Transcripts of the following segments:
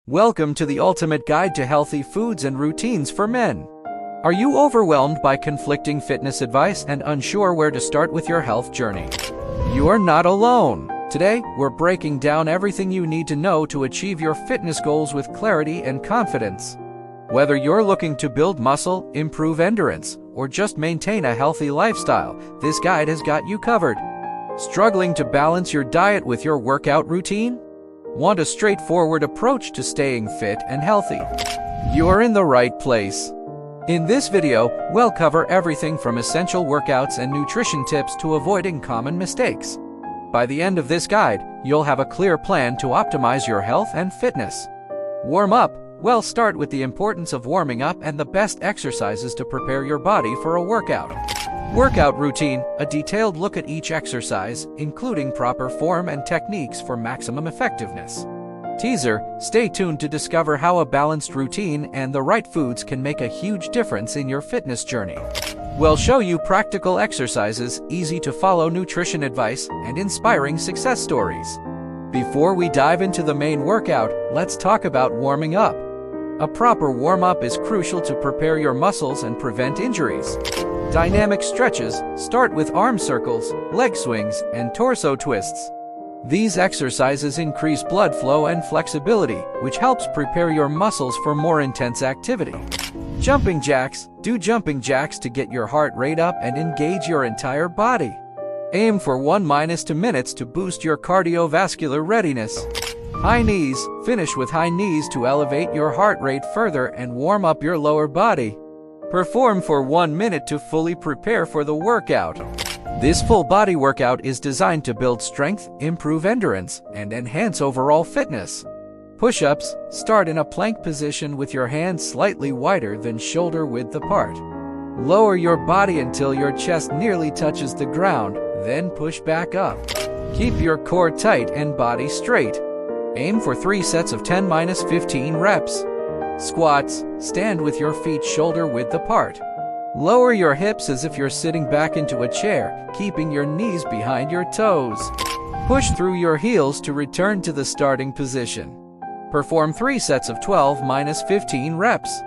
Welcome to the ultimate guide to healthy foods and routines for men. Are you overwhelmed by conflicting fitness advice and unsure where to start with your health journey? You're not alone. Today, we're breaking down everything you need to know to achieve your fitness goals with clarity and confidence. Whether you're looking to build muscle, improve endurance, or just maintain a healthy lifestyle, this guide has got you covered. Struggling to balance your diet with your workout routine? Want a straightforward approach to staying fit and healthy? You're in the right place. In this video, we'll cover everything from essential workouts and nutrition tips to avoiding common mistakes. By the end of this guide, you'll have a clear plan to optimize your health and fitness. Warm up. We'll start with the importance of warming up and the best exercises to prepare your body for a workout. Workout routine, a detailed look at each exercise, including proper form and techniques for maximum effectiveness. Teaser, stay tuned to discover how a balanced routine and the right foods can make a huge difference in your fitness journey. We'll show you practical exercises, easy to follow nutrition advice, and inspiring success stories. Before we dive into the main workout, let's talk about warming up. A proper warm-up is crucial to prepare your muscles and prevent injuries. Dynamic stretches start with arm circles, leg swings, and torso twists. These exercises increase blood flow and flexibility, which helps prepare your muscles for more intense activity. Jumping jacks. Do jumping jacks to get your heart rate up and engage your entire body. Aim for 1-2 minutes to boost your cardiovascular readiness. High knees. Finish with high knees to elevate your heart rate further and warm up your lower body. Perform for 1 minute to fully prepare for the workout. This full body workout is designed to build strength, improve endurance, and enhance overall fitness. Push-ups. Start in a plank position with your hands slightly wider than shoulder width apart. Lower your body until your chest nearly touches the ground, then push back up. Keep your core tight and body straight. Aim for 3 sets of 10-15 reps. Squats. Stand with your feet shoulder width apart. Lower your hips as if you're sitting back into a chair, keeping your knees behind your toes. Push through your heels to return to the starting position. Perform 3 sets of 12-15 reps.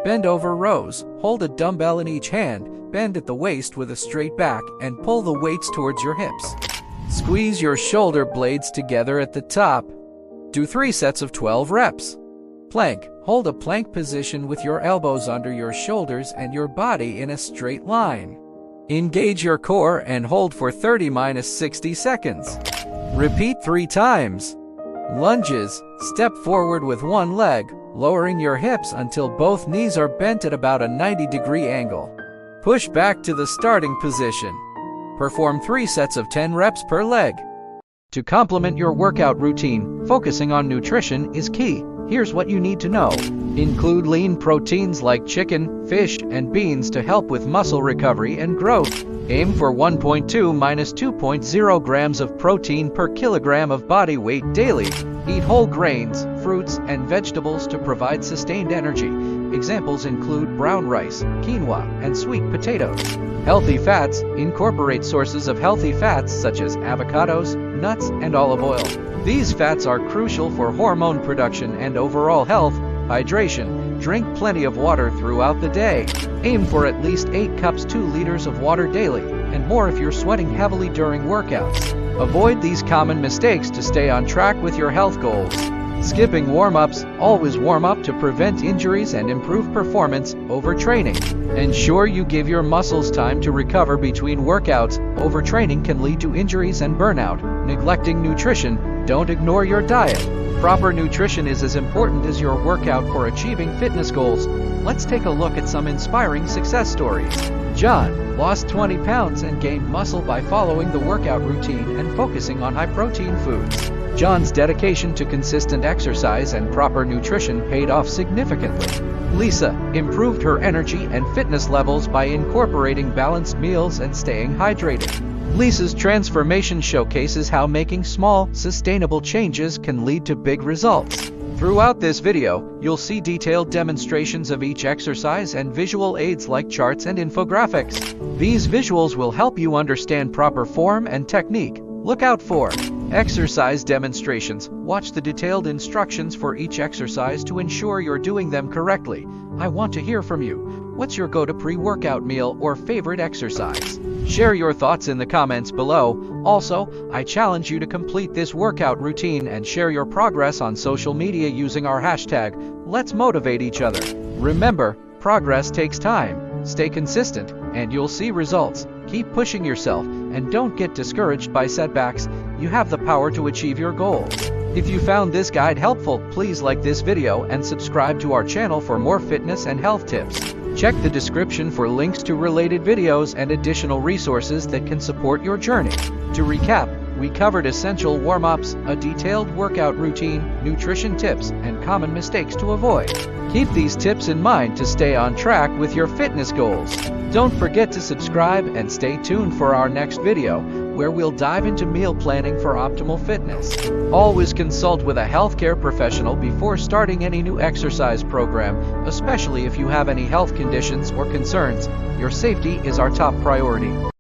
Bend over rows. Hold a dumbbell in each hand, bend at the waist with a straight back, and pull the weights towards your hips. Squeeze your shoulder blades together at the top. Do 3 sets of 12 reps. Plank. Hold a plank position with your elbows under your shoulders and your body in a straight line. Engage your core and hold for 30-60 seconds. Repeat 3 times. Lunges. Step forward with one leg, lowering your hips until both knees are bent at about a 90-degree angle. Push back to the starting position. Perform 3 sets of 10 reps per leg. To complement your workout routine, focusing on nutrition is key. Here's what you need to know. Include lean proteins like chicken, fish, and beans to help with muscle recovery and growth. Aim for 1.2-2.0 grams of protein per kilogram of body weight daily. Eat whole grains, fruits, and vegetables to provide sustained energy. Examples include brown rice, quinoa, and sweet potatoes. Healthy fats. Incorporate sources of healthy fats such as avocados, nuts, and olive oil. These fats are crucial for hormone production and overall health. Hydration. Drink plenty of water throughout the day. Aim for at least 8 cups 2 liters of water daily, and more if you're sweating heavily during workouts. Avoid these common mistakes to stay on track with your health goals. Skipping warm-ups. Always warm up to prevent injuries and improve performance. Overtraining. Ensure you give your muscles time to recover between workouts. Overtraining can lead to injuries and burnout. Neglecting nutrition. Don't ignore your diet. Proper nutrition is as important as your workout for achieving fitness goals. Let's take a look at some inspiring success stories. John lost 20 pounds and gained muscle by following the workout routine and focusing on high-protein foods. John's dedication to consistent exercise and proper nutrition paid off significantly. Lisa improved her energy and fitness levels by incorporating balanced meals and staying hydrated. Lisa's transformation showcases how making small, sustainable changes can lead to big results. Throughout this video, you'll see detailed demonstrations of each exercise and visual aids like charts and infographics. These visuals will help you understand proper form and technique. Look out for Exercise demonstrations. Watch the detailed instructions for each exercise to ensure you're doing them correctly. I want to hear from you. What's your go-to pre-workout meal or favorite exercise? Share your thoughts in the comments below. Also, I challenge you to complete this workout routine and share your progress on social media using our hashtag. Let's motivate each other. Remember, progress takes time. Stay consistent, and you'll see results. Keep pushing yourself, and don't get discouraged by setbacks. You have the power to achieve your goals. If you found this guide helpful, please like this video and subscribe to our channel for more fitness and health tips. Check the description for links to related videos and additional resources that can support your journey. To recap, we covered essential warm-ups, a detailed workout routine, nutrition tips, and common mistakes to avoid. Keep these tips in mind to stay on track with your fitness goals. Don't forget to subscribe and stay tuned for our next video, where we'll dive into meal planning for optimal fitness. Always consult with a healthcare professional before starting any new exercise program, especially if you have any health conditions or concerns. Your safety is our top priority.